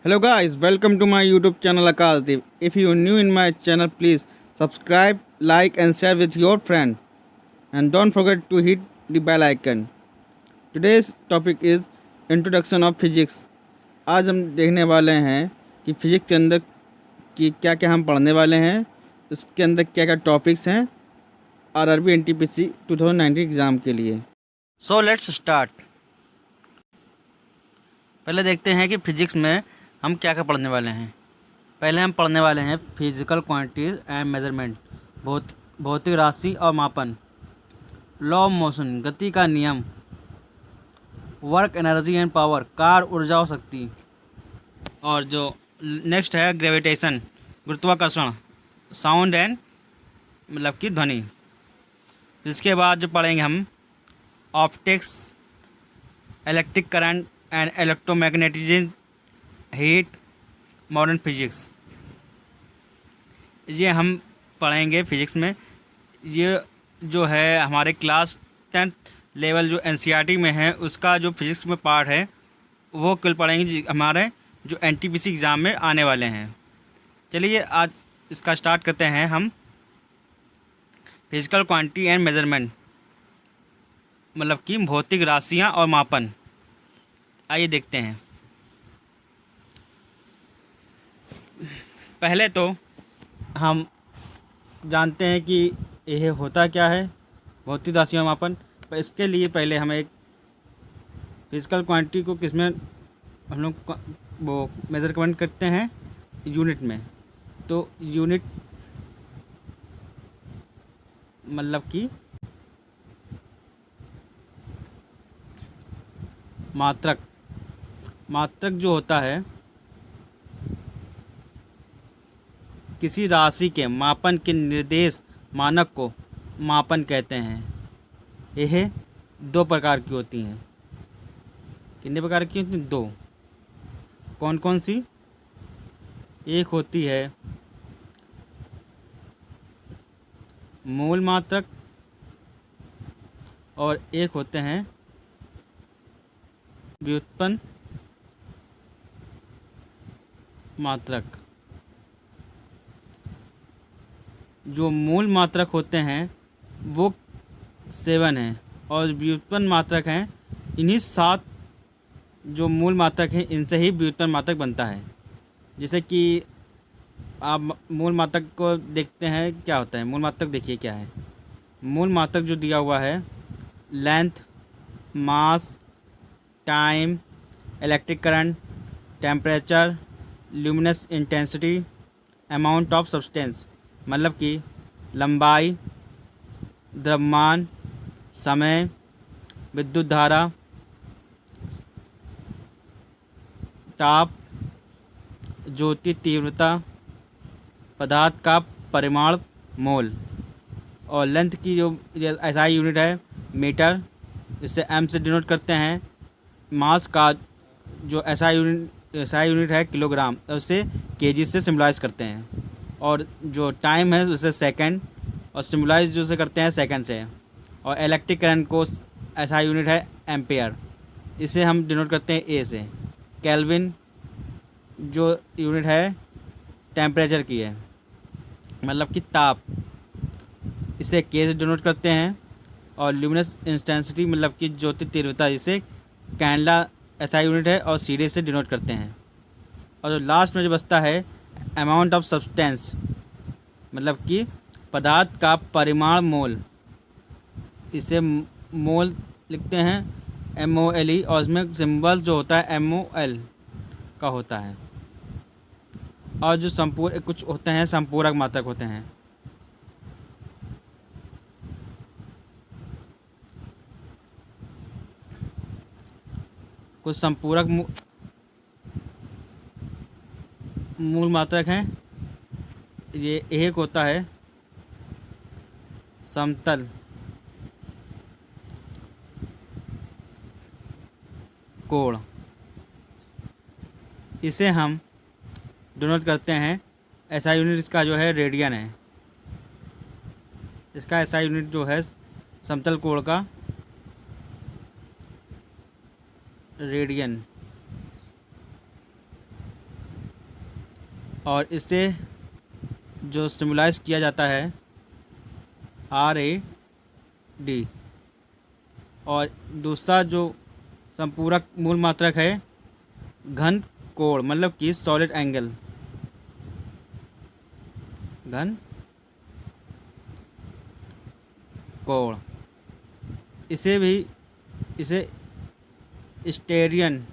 Hello guys, welcome to my YouTube channel Akashdeep. If you are new in my channel, please subscribe, like and share with your friend. And don't forget to hit the bell icon. Today's topic is introduction of physics. आज हम देखने वाले हैं कि physics के अंदर कि क्या क्या हम पढ़ने वाले हैं, उसके अंदर क्या क्या टॉपिक्स हैं आरआरबी एनटीपीसी 2019 एग्ज़ाम के लिए। So let's start. पहले देखते हैं कि फिजिक्स में हम क्या क्या पढ़ने वाले हैं। पहले हम पढ़ने वाले हैं फिजिकल क्वांटिटीज़ एंड मेजरमेंट, भौतिक राशि और मापन, लॉ ऑफ मोशन गति का नियम, वर्क एनर्जी एंड पावर कार्य ऊर्जा और शक्ति, और जो नेक्स्ट है ग्रेविटेशन गुरुत्वाकर्षण, साउंड एंड मतलब कि ध्वनि। इसके बाद जो पढ़ेंगे हम optics, electric current and electromagnetism, heat, modern physics, ये हम पढ़ेंगे फिजिक्स में। ये जो है हमारे क्लास 10th लेवल जो एनसीईआरटी में है उसका जो फिजिक्स में पार्ट है वो कल पढ़ेंगे हमारे जो एनटीपीसी एग्ज़ाम में आने वाले हैं। चलिए आज इसका स्टार्ट करते हैं हम। फिजिकल क्वांटिटी एंड मेजरमेंट मतलब कि भौतिक राशियाँ और मापन। आइए देखते हैं। पहले तो हम जानते हैं कि यह होता क्या है भौतिक राशियाँ मापन। पर इसके लिए पहले हम एक फिजिकल क्वांटिटी को किस में हम लोग वो मेज़रमेंट करते हैं, यूनिट में। तो यूनिट मतलब कि मात्रक जो होता है किसी राशि के मापन के निर्देश मानक को मापन कहते हैं। यह दो प्रकार की होती हैं। कितने प्रकार की होती हैं? दो। कौन कौन सी? एक होती है मूल मात्रक और एक होते हैं व्युत्पन्न मात्रक। जो मूल मात्रक होते हैं वो 7 हैं और व्युत्पन्न मात्रक हैं इन्हीं 7। जो मूल मात्रक हैं इनसे ही व्युत्पन्न मात्रक बनता है। जैसे कि आप मूल मात्रक को देखते हैं क्या होता है। मूल मात्रक देखिए क्या है। मूल मात्रक जो दिया हुआ है length, mass, time, electric current, temperature, luminous intensity, amount of substance मतलब कि लंबाई, द्रव्यमान, समय, विद्युत धारा, ताप, ज्योति तीव्रता, पदार्थ का परिमाण मोल। और लेंथ की जो एसआई यूनिट है मीटर, इससे एम से डिनोट करते हैं। मास का जो एसआई यूनिट है किलोग्राम, उसे केजी से सिम्बलाइज करते हैं। और जो टाइम है उसे सेकंड और सिम्बलाइज जो से करते हैं सेकंड से। और इलेक्ट्रिक करंट को एसआई यूनिट है एम्पेयर, इसे हम डिनोट करते हैं ए से। केल्विन जो यूनिट है टेम्परेचर की है मतलब कि ताप, इसे के से डिनोट करते हैं। और ल्यूमिनस इंटेंसिटी मतलब कि ज्योति तीव्रता, इसे कैंडला एसआई यूनिट है और सीधे से डिनोट करते हैं। और जो लास्ट में जो बचता है अमाउंट ऑफ सब्सटेंस मतलब कि पदार्थ का परिमाण मोल, इसे मोल लिखते हैं MOLE। और इसमें सिंबल जो होता है MOL का होता है। और जो कुछ होते हैं संपूरक मात्रक होते हैं। कुछ संपूरक मूल मात्रक हैं। ये एक होता है समतल कोण, इसे हम डिनोट करते हैं एसआई यूनिट। इसका जो है रेडियन है। इसका एसआई यूनिट जो है समतल कोण का रेडियन। और इसे जो सिम्बलाइज किया जाता है RAD। और दूसरा जो संपूरक मूल मात्रक है घन कोण, मतलब कि सॉलिड एंगल, घन कोण, इसे स्टेरियन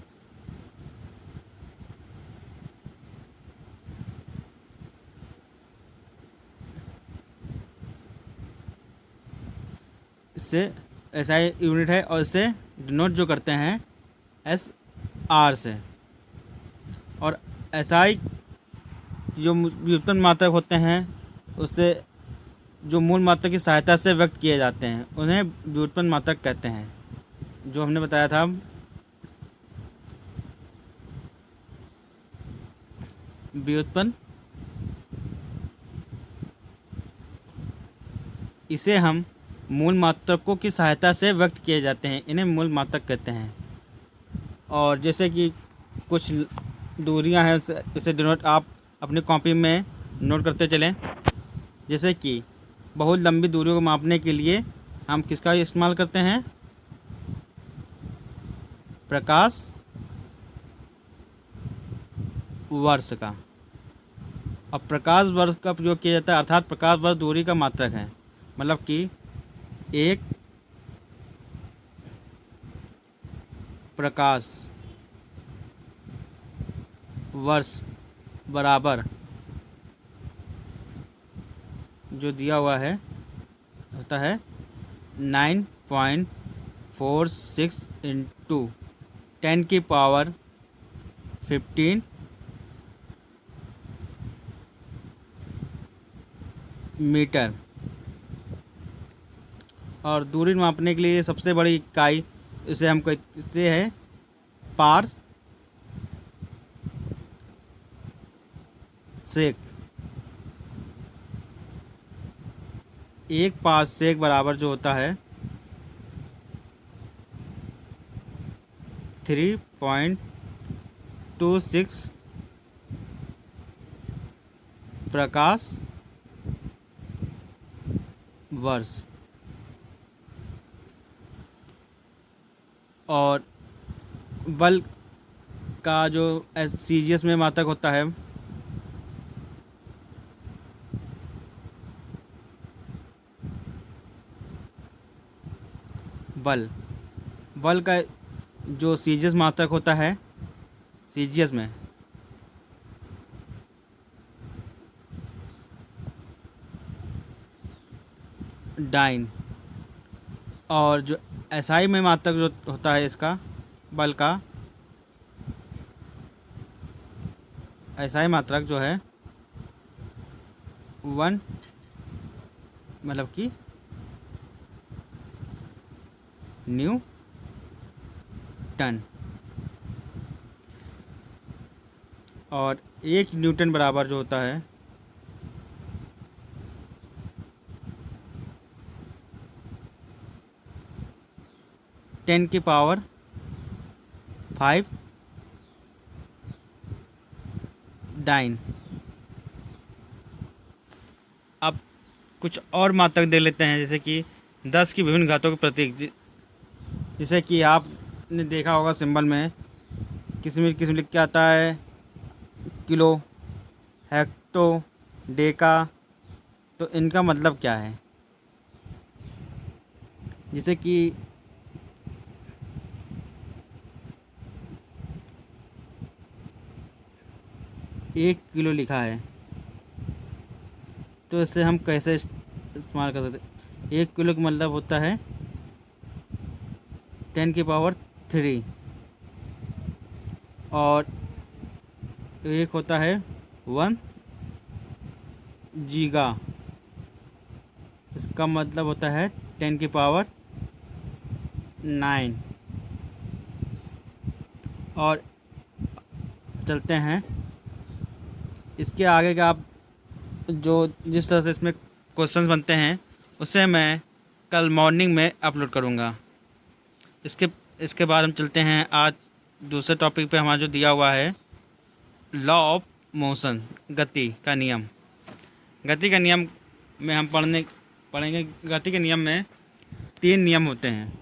इससे SI यूनिट है और इसे डिनोट जो करते हैं SR से। और SI जो व्युत्पन्न मात्रक होते हैं उससे जो मूल मात्रक की सहायता से व्यक्त किए जाते हैं उन्हें व्युत्पन्न मात्रक कहते हैं। जो हमने बताया था व्युत्पन्न, इसे हम मूल मात्रकों की सहायता से व्यक्त किए जाते हैं, इन्हें मूल मात्रक कहते हैं। और जैसे कि कुछ दूरियां हैं इसे डिनोट आप अपनी कॉपी में नोट करते चलें। जैसे कि बहुत लंबी दूरियों को मापने के लिए हम किसका इस्तेमाल करते हैं? प्रकाश वर्ष का। अब प्रकाश वर्ष का प्रयोग किया जाता है, अर्थात प्रकाश वर्ष दूरी का मात्रक है। मतलब कि एक प्रकाश वर्ष बराबर जो दिया हुआ है होता है 9.46 इंटू 10⁻15 मीटर। और दूरी मापने के लिए सबसे बड़ी इकाई इसे हम कहते हैं पार्स सेक। एक पार्सेक बराबर जो होता है 3.26 प्रकाश वर्ष। और बल का जो CGS में मात्रक होता है बल का जो CGS मात्रक होता है CGS में डाइन। और जो SI में मात्रक जो होता है इसका बल का SI मात्रक जो है 1 मतलब कि न्यूटन। और 1 न्यूटन बराबर जो होता है 10⁵ डाइन। अब कुछ और मात्रक दे लेते हैं, जैसे कि 10 की विभिन्न घातों के प्रतीक। जैसे कि आपने देखा होगा सिंबल में किसी में लिख के आता है किलो, हेक्टो, डेका। तो इनका मतलब क्या है? जैसे कि 1 किलो लिखा है तो इसे हम कैसे इस्तेमाल कर सकते हैं? 1 किलो का मतलब होता है 10⁻3। और एक होता है 1 गीगा, इसका मतलब होता है 10⁹9। और चलते हैं इसके आगे का। आप जो जिस तरह से इसमें क्वेश्चंस बनते हैं उसे मैं कल मॉर्निंग में अपलोड करूँगा। इसके बाद हम चलते हैं आज दूसरे टॉपिक पे। हमारा जो दिया हुआ है लॉ ऑफ मोशन, गति का नियम। गति का नियम में हम पढ़ेंगे। गति के नियम में 3 नियम होते हैं।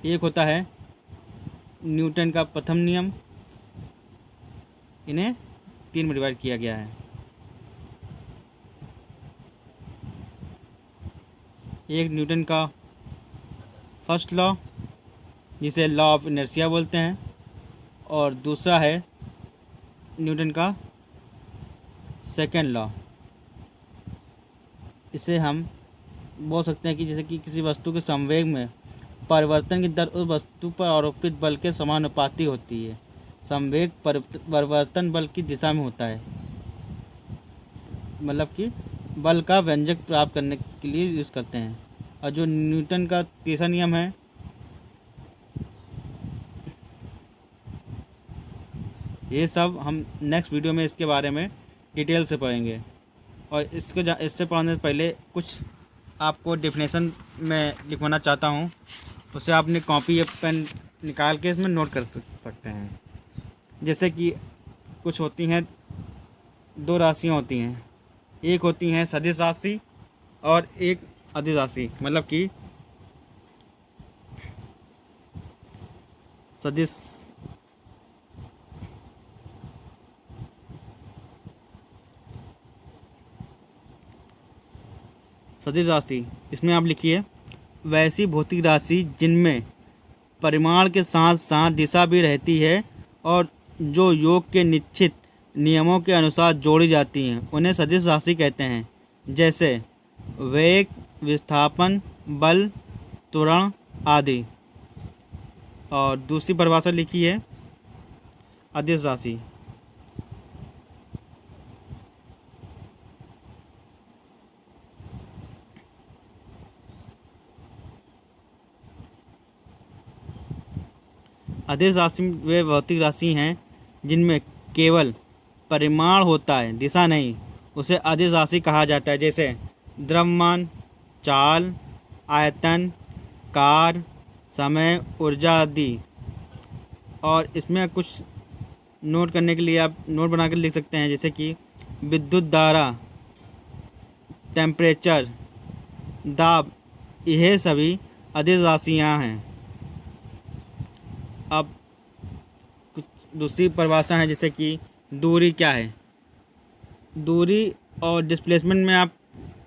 एक होता है न्यूटन का प्रथम नियम, इन्हें 3 में डिवाइड किया गया है। एक न्यूटन का फर्स्ट लॉ, जिसे लॉ ऑफ इनर्शिया बोलते हैं, और दूसरा है न्यूटन का सेकेंड लॉ। इसे हम बोल सकते हैं कि जैसे कि किसी वस्तु के संवेग में परिवर्तन की दर उस वस्तु पर आरोपित बल के समानुपाती होती है। संवेग परिवर्तन बल की दिशा में होता है, मतलब कि बल का व्यंजक प्राप्त करने के लिए यूज़ करते हैं। और जो न्यूटन का तीसरा नियम है, ये सब हम नेक्स्ट वीडियो में इसके बारे में डिटेल से पढ़ेंगे। और इससे पढ़ने से पहले कुछ आपको डेफिनेशन में लिखवाना चाहता हूँ, उसे आपने कॉपी या पेन निकाल के इसमें नोट कर सकते हैं। जैसे कि कुछ होती हैं 2 राशियाँ होती हैं, एक होती हैं सदिश राशि और एक अदिश राशि। मतलब कि सदिश राशि, इसमें आप लिखिए वैसी भौतिक राशि जिनमें परिमाण के साथ साथ दिशा भी रहती है और जो योग के निश्चित नियमों के अनुसार जोड़ी जाती हैं, उन्हें सदिश राशि कहते हैं। जैसे वेग, विस्थापन, बल, त्वरण आदि। और दूसरी परिभाषा लिखी है अदिश राशि। अदिश राशि वे भौतिक राशि हैं जिनमें केवल परिमाण होता है, दिशा नहीं, उसे अदिश राशि कहा जाता है। जैसे द्रव्यमान, चाल, आयतन, कार, समय, ऊर्जा आदि। और इसमें कुछ नोट करने के लिए आप नोट बना कर लिख सकते हैं, जैसे कि विद्युत धारा, टेम्परेचर, दाब, यह सभी अदिश राशियाँ हैं। अब कुछ दूसरी परिभाषा है, जैसे कि दूरी क्या है। दूरी और डिस्प्लेसमेंट में आप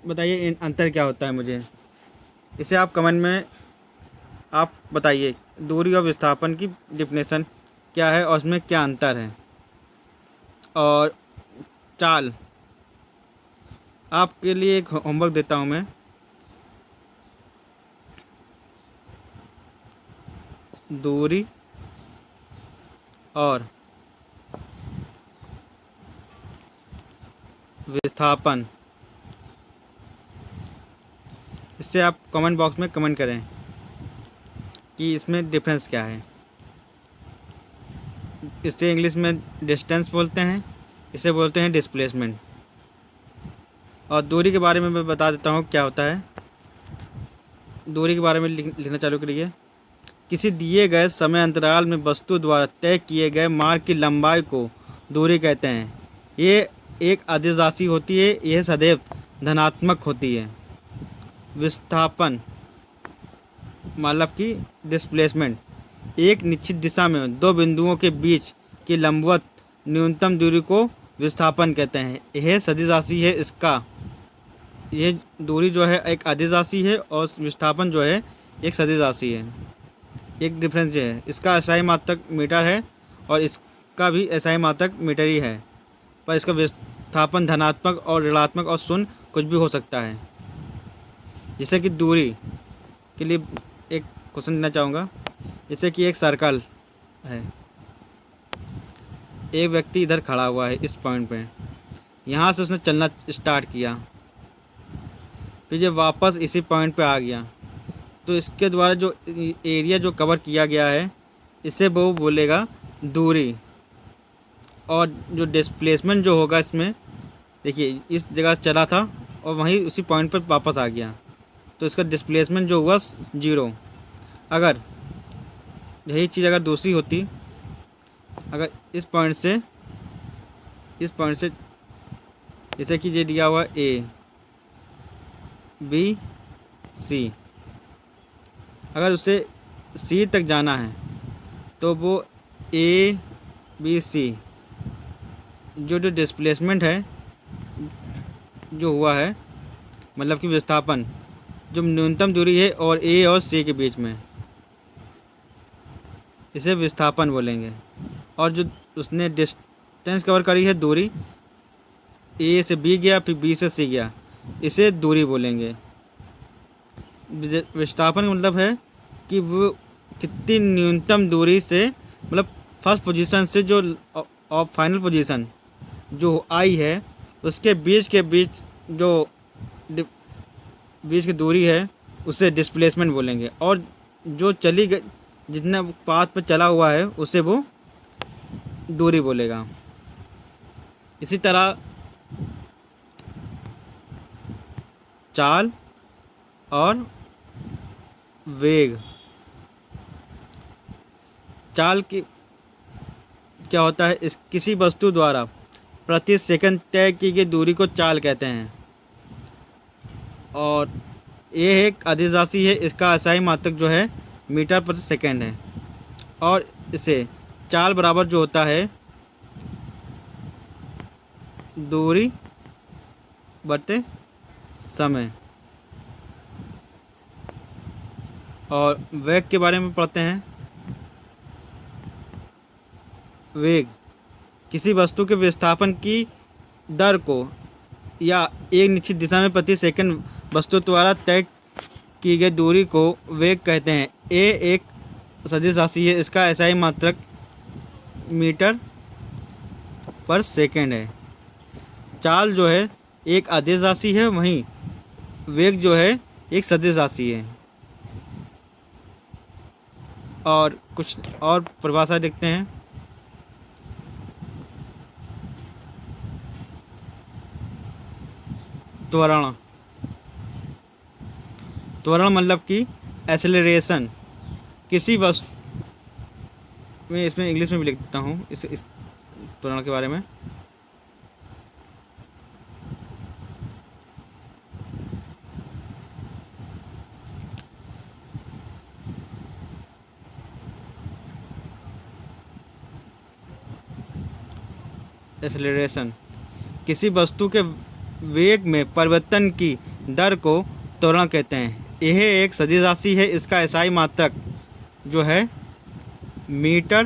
बताइए अंतर क्या होता है मुझे, इसे आप कमेंट में आप बताइए। दूरी और विस्थापन की डिफिनेशन क्या है और उसमें क्या अंतर है। और चाल, आपके लिए एक होमवर्क देता हूँ मैं। दूरी और विस्थापन, इससे आप कमेंट बॉक्स में कमेंट करें कि इसमें डिफरेंस क्या है। इससे इंग्लिश में डिस्टेंस बोलते हैं, इसे बोलते हैं डिस्प्लेसमेंट। और दूरी के बारे में मैं बता देता हूँ क्या होता है। दूरी के बारे में लिखना चालू करिए। किसी दिए गए समय अंतराल में वस्तु द्वारा तय किए गए मार्ग की लंबाई को दूरी कहते हैं। ये एक अदिश राशि होती है, यह सदैव धनात्मक होती है। विस्थापन मतलब कि डिस्प्लेसमेंट, एक निश्चित दिशा में 2 बिंदुओं के बीच की लंबवत न्यूनतम दूरी को विस्थापन कहते हैं। यह सदिश राशि है। यह दूरी जो है एक अदिश राशि है और विस्थापन जो है एक सदिश राशि है। एक डिफरेंस ये है, इसका एसआई मात्रक मीटर है और इसका भी एसआई मात्रक मीटर ही है, पर इसका विस्थापन धनात्मक और ऋणात्मक और शून्य कुछ भी हो सकता है। जैसे कि दूरी के लिए एक क्वेश्चन देना चाहूँगा। जैसे कि एक सर्कल है, एक व्यक्ति इधर खड़ा हुआ है इस पॉइंट पे, यहाँ से उसने चलना स्टार्ट किया, फिर जब वापस इसी पॉइंट पे आ गया, तो इसके द्वारा जो एरिया जो कवर किया गया है इसे वो बोलेगा दूरी। और जो डिस्प्लेसमेंट जो होगा इसमें, देखिए इस जगह चला था और वहीं उसी पॉइंट पर वापस आ गया, तो इसका डिस्प्लेसमेंट जो हुआ 0। अगर यही चीज़ अगर दूसरी होती, अगर इस पॉइंट से इस पॉइंट से, जैसे कि ये दिया हुआ ए बी सी, अगर उसे सी तक जाना है तो वो ए बी सी जो डिस्प्लेसमेंट है जो हुआ है, मतलब कि विस्थापन जो न्यूनतम दूरी है और ए और सी के बीच में, इसे विस्थापन बोलेंगे। और जो उसने डिस्टेंस कवर करी है, दूरी ए से बी गया फिर बी से सी गया, इसे दूरी बोलेंगे। विस्थापन का मतलब है कि वो कितनी न्यूनतम दूरी से, मतलब फर्स्ट पोजीशन से जो और फाइनल पोजीशन जो आई है उसके बीच जो बीच की दूरी है उसे डिस्प्लेसमेंट बोलेंगे। और जो चली गई, जितना पाथ पर चला हुआ है उसे वो दूरी बोलेगा। इसी तरह चाल और वेग। चाल की क्या होता है, इस किसी वस्तु द्वारा प्रति सेकंड तय की गई दूरी को चाल कहते हैं। और ये एक अदिश राशि है, इसका असाई मात्रक जो है मीटर प्रति सेकंड है। और इसे चाल बराबर जो होता है दूरी बटे समय। और वेग के बारे में पढ़ते हैं। वेग किसी वस्तु के विस्थापन की दर को या एक निश्चित दिशा में प्रति सेकंड वस्तु द्वारा तय की गई दूरी को वेग कहते हैं। ए एक सदिश राशि है, इसका एसआई मात्रक मीटर पर सेकंड है। चाल जो है एक आदेश राशि है, वहीं वेग जो है एक सदिश राशि है। और कुछ और परिभाषा देखते हैं। त्वरण। त्वरण मतलब कि एक्सेलरेशन। किसी वस्तु में, इसमें इंग्लिश में भी लिख देता हूँ इस त्वरण के बारे में। एक्सेलरेशन किसी वस्तु के वेग में परिवर्तन की दर को त्वरण कहते हैं। यह एक सदिश राशि है, इसका एसआई मात्रक जो है मीटर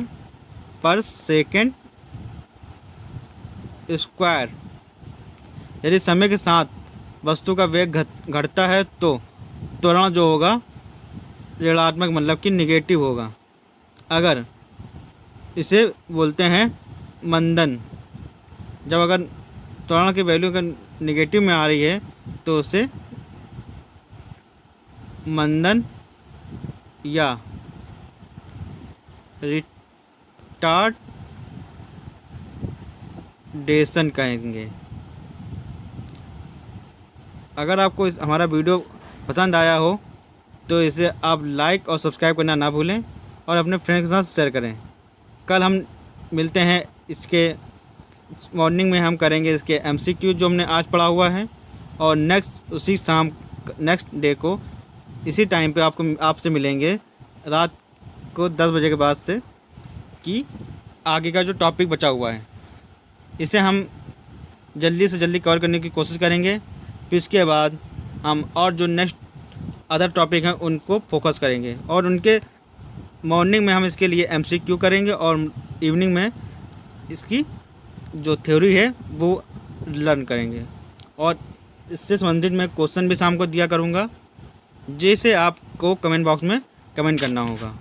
पर सेकंड स्क्वायर। यदि समय के साथ वस्तु का वेग घटता है तो त्वरण जो होगा ऋणात्मक, मतलब कि निगेटिव होगा। अगर इसे बोलते हैं मंदन। जब अगर त्वरण की वैल्यू अगर निगेटिव में आ रही है तो उसे मंदन या रिटार्डेशन कहेंगे। अगर आपको हमारा वीडियो पसंद आया हो तो इसे आप लाइक और सब्सक्राइब करना ना भूलें और अपने फ्रेंड्स के साथ शेयर करें। कल हम मिलते हैं, इसके मॉर्निंग में हम करेंगे इसके एमसीक्यू जो हमने आज पढ़ा हुआ है। और नेक्स्ट डे को इसी टाइम पे आपसे मिलेंगे रात को 10 बजे के बाद से, कि आगे का जो टॉपिक बचा हुआ है इसे हम जल्दी से जल्दी कवर करने की कोशिश करेंगे। फिर इसके बाद हम और जो नेक्स्ट अदर टॉपिक हैं उनको फोकस करेंगे और उनके मॉर्निंग में हम इसके लिए एमसीक्यू करेंगे और इवनिंग में इसकी जो थ्योरी है वो लर्न करेंगे। और इससे संबंधित मैं क्वेश्चन भी शाम को दिया करूँगा, जिसे आपको कमेंट बॉक्स में कमेंट करना होगा।